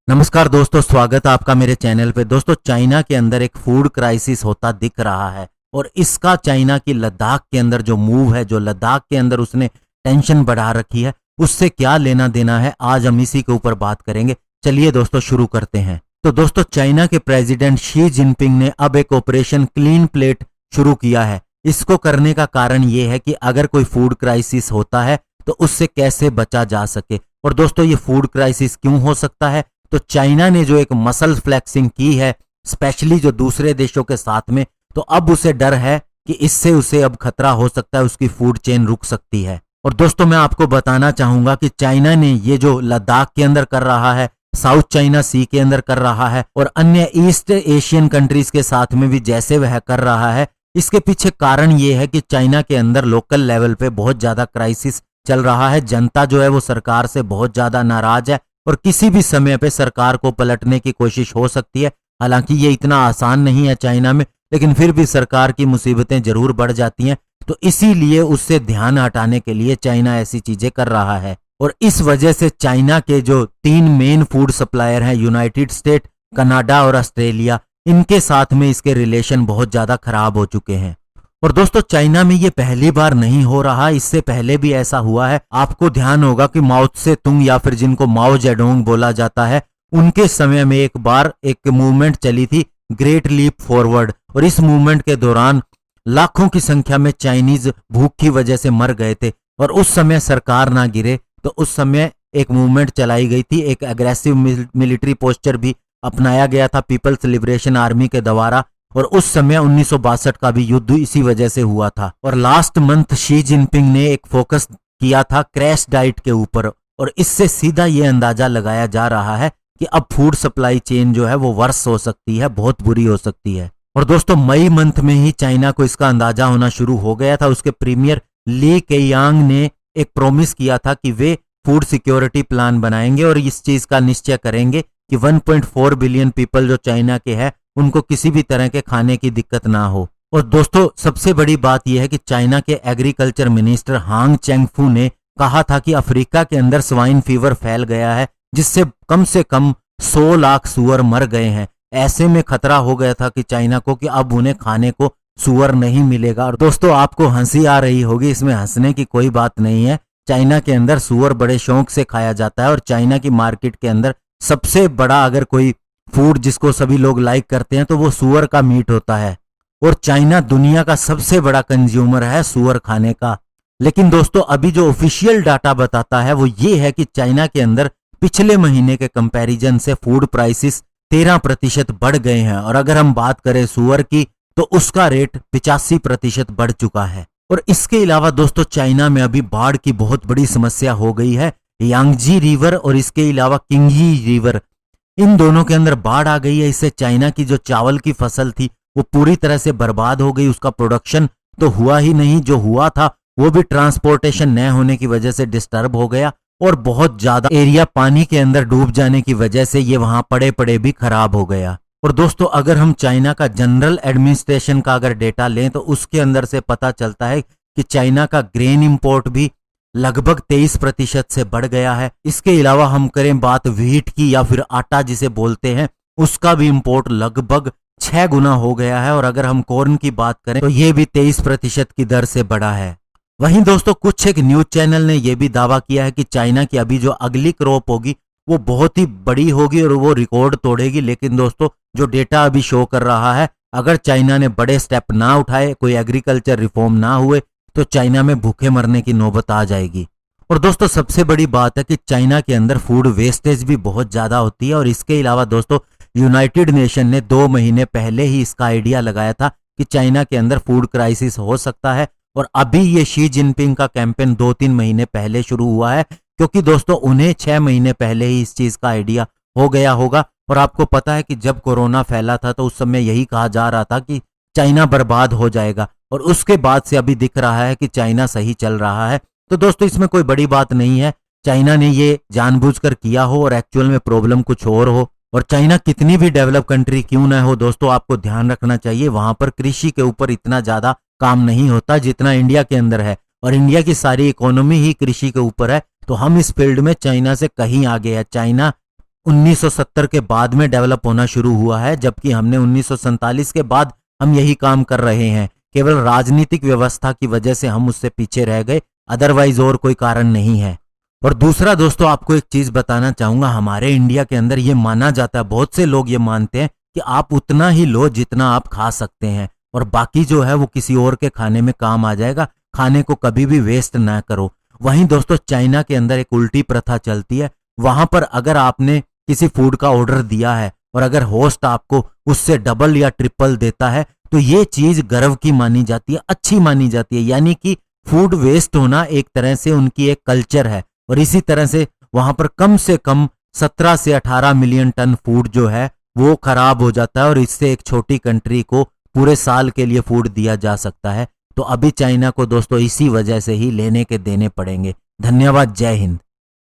नमस्कार दोस्तों, स्वागत है आपका मेरे चैनल पे। दोस्तों, चाइना के अंदर एक फूड क्राइसिस होता दिख रहा है और इसका चाइना की लद्दाख के अंदर जो मूव है, जो लद्दाख के अंदर उसने टेंशन बढ़ा रखी है, उससे क्या लेना देना है, आज हम इसी के ऊपर बात करेंगे। चलिए दोस्तों शुरू करते हैं। तो दोस्तों, चाइना के प्रेसिडेंट शी जिनपिंग ने अब एक ऑपरेशन क्लीन प्लेट शुरू किया है। इसको करने का कारण ये है कि अगर कोई फूड क्राइसिस होता है तो उससे कैसे बचा जा सके। और दोस्तों, ये फूड क्राइसिस क्यों हो सकता है? तो चाइना ने जो एक मसल फ्लेक्सिंग की है, स्पेशली जो दूसरे देशों के साथ में, तो अब उसे डर है कि इससे उसे अब खतरा हो सकता है, उसकी फूड चेन रुक सकती है। और दोस्तों, मैं आपको बताना चाहूंगा कि चाइना ने ये जो लद्दाख के अंदर कर रहा है, साउथ चाइना सी के अंदर कर रहा है और अन्य ईस्ट एशियन कंट्रीज के साथ में भी जैसे वह कर रहा है, इसके पीछे कारण ये है कि चाइना के अंदर लोकल लेवल पे बहुत ज्यादा क्राइसिस चल रहा है। जनता जो है वो सरकार से बहुत ज्यादा नाराज है और किसी भी समय पे सरकार को पलटने की कोशिश हो सकती है। हालांकि ये इतना आसान नहीं है चाइना में, लेकिन फिर भी सरकार की मुसीबतें जरूर बढ़ जाती हैं। तो इसीलिए उससे ध्यान हटाने के लिए चाइना ऐसी चीजें कर रहा है। और इस वजह से चाइना के जो 3 मेन फूड सप्लायर हैं, यूनाइटेड स्टेट, कनाडा और ऑस्ट्रेलिया, इनके साथ में इसके रिलेशन बहुत ज्यादा खराब हो चुके हैं। और दोस्तों, चाइना में ये पहली बार नहीं हो रहा, इससे पहले भी ऐसा हुआ है। आपको ध्यान होगा कि माओ त्से तुंग या फिर जिनको माओ जेडोंग बोला जाता है, उनके समय में एक बार एक मूवमेंट चली थी, ग्रेट लीप फॉरवर्ड, और इस मूवमेंट के दौरान लाखों की संख्या में चाइनीज भूख की वजह से मर गए थे। और उस समय सरकार ना गिरे तो उस समय एक मूवमेंट चलाई गई थी, एक एग्रेसिव मिलिट्री पोस्चर भी अपनाया गया था पीपल्स लिबरेशन आर्मी के द्वारा। और उस समय 1962 का भी युद्ध इसी वजह से हुआ था। और लास्ट मंथ शी जिनपिंग ने एक फोकस किया था क्रैश डाइट के ऊपर, और इससे सीधा ये अंदाजा लगाया जा रहा है कि अब फूड सप्लाई चेन जो है वो वर्स हो सकती है, बहुत बुरी हो सकती है। और दोस्तों, मई मंथ में ही चाइना को इसका अंदाजा होना शुरू हो गया था। उसके प्रीमियर ली केयांग ने एक प्रॉमिस किया था कि वे फूड सिक्योरिटी प्लान बनाएंगे और इस चीज का निश्चय करेंगे कि 1.4 बिलियन पीपल जो चाइना के हैं, उनको किसी भी तरह के खाने की दिक्कत ना हो। और दोस्तों, सबसे बड़ी बात यह है कि चाइना के एग्रीकल्चर मिनिस्टर हांग चेंगफू ने कहा था कि अफ्रीका के अंदर स्वाइन फीवर फैल गया है, जिससे कम से कम 100 लाख सूअर मर गए हैं। ऐसे में खतरा हो गया था कि चाइना को कि अब उन्हें खाने को सूअर नहीं मिलेगा। और दोस्तों, आपको हंसी आ रही होगी, इसमें हंसने की कोई बात नहीं है। चाइना के अंदर सूअर बड़े शौक से खाया जाता है और चाइना की मार्केट के अंदर सबसे बड़ा अगर कोई फूड जिसको सभी लोग लाइक करते हैं तो वो सूअर का मीट होता है। और चाइना दुनिया का सबसे बड़ा कंज्यूमर है सूअर खाने का। लेकिन दोस्तों, अभी जो ऑफिशियल डाटा बताता है वो ये है कि चाइना के अंदर पिछले महीने के कंपैरिजन से फूड प्राइसेस 13% बढ़ गए हैं। और अगर हम बात करें सूअर की तो उसका रेट 85% बढ़ चुका है। और इसके अलावा दोस्तों, चाइना में अभी बाढ़ की बहुत बड़ी समस्या हो गई है। यांगजी रिवर और इसके अलावा किंगही रिवर, इन दोनों के अंदर बाढ़ आ गई है। इससे चाइना की जो चावल की फसल थी वो पूरी तरह से बर्बाद हो गई। उसका प्रोडक्शन तो हुआ ही नहीं, जो हुआ था वो भी ट्रांसपोर्टेशन न होने की वजह से डिस्टर्ब हो गया और बहुत ज्यादा एरिया पानी के अंदर डूब जाने की वजह से ये वहां पड़े पड़े भी खराब हो गया। और दोस्तों, अगर हम चाइना का जनरल एडमिनिस्ट्रेशन का अगर डेटा लें तो उसके अंदर से पता चलता है कि चाइना का ग्रेन इंपोर्ट भी लगभग 23% से बढ़ गया है। इसके अलावा हम करें बात व्हीट की या फिर आटा जिसे बोलते हैं, उसका भी इंपोर्ट लगभग 6 गुना हो गया है। और अगर हम कॉर्न की बात करें तो ये भी 23% की दर से बढ़ा है। वहीं दोस्तों, कुछ एक न्यूज चैनल ने यह भी दावा किया है कि चाइना की अभी जो अगली क्रॉप होगी वो बहुत ही बड़ी होगी और वो रिकॉर्ड तोड़ेगी। लेकिन दोस्तों, जो डेटा अभी शो कर रहा है, अगर चाइना ने बड़े स्टेप ना उठाए, कोई एग्रीकल्चर रिफॉर्म ना हुए, तो चाइना में भूखे मरने की नौबत आ जाएगी। और दोस्तों, सबसे बड़ी बात है कि चाइना के अंदर फूड वेस्टेज भी बहुत ज्यादा होती है। और इसके अलावा दोस्तों, यूनाइटेड नेशन ने 2 महीने पहले ही इसका आइडिया लगाया था कि चाइना के अंदर फूड क्राइसिस हो सकता है। और अभी ये शी जिनपिंग का कैंपेन 2-3 महीने पहले शुरू हुआ है, क्योंकि दोस्तों उन्हें 6 महीने पहले ही इस चीज का आइडिया हो गया होगा। और आपको पता है कि जब कोरोना फैला था तो उस समय यही कहा जा रहा था कि चाइना बर्बाद हो जाएगा, और उसके बाद से अभी दिख रहा है कि चाइना सही चल रहा है। तो दोस्तों, इसमें कोई बड़ी बात नहीं है। चाइना ने ये जानबूझकर किया हो और एक्चुअल में प्रॉब्लम कुछ और हो। और चाइना कितनी भी डेवलप कंट्री क्यों ना हो दोस्तों, आपको ध्यान रखना चाहिए वहां पर कृषि के ऊपर इतना ज्यादा काम नहीं होता जितना इंडिया के अंदर है। और इंडिया की सारी इकोनॉमी ही कृषि के ऊपर है, तो हम इस फील्ड में चाइना से कहीं आगे है। चाइना 1970 के बाद में डेवलप होना शुरू हुआ है, जबकि हमने 1947 के बाद हम यही काम कर रहे हैं। केवल राजनीतिक व्यवस्था की वजह से हम उससे पीछे रह गए, अदरवाइज और कोई कारण नहीं है। और दूसरा दोस्तों, आपको एक चीज बताना चाहूंगा, हमारे इंडिया के अंदर ये माना जाता है, बहुत से लोग ये मानते हैं कि आप उतना ही लो जितना आप खा सकते हैं, और बाकी जो है वो किसी और के खाने में काम आ जाएगा। खाने को कभी भी वेस्ट ना करो। वहीं दोस्तों चाइना के अंदर एक उल्टी प्रथा चलती है। वहां पर अगर आपने किसी फूड का ऑर्डर दिया है और अगर होस्ट आपको उससे डबल या ट्रिपल देता है, तो ये चीज गर्व की मानी जाती है, अच्छी मानी जाती है। यानी कि फूड वेस्ट होना एक तरह से उनकी एक कल्चर है। और इसी तरह से वहां पर कम से कम 17 से 18 मिलियन टन फूड जो है वो खराब हो जाता है, और इससे एक छोटी कंट्री को पूरे साल के लिए फूड दिया जा सकता है। तो अभी चाइना को दोस्तों इसी वजह से ही लेने के देने पड़ेंगे। धन्यवाद। जय हिंद।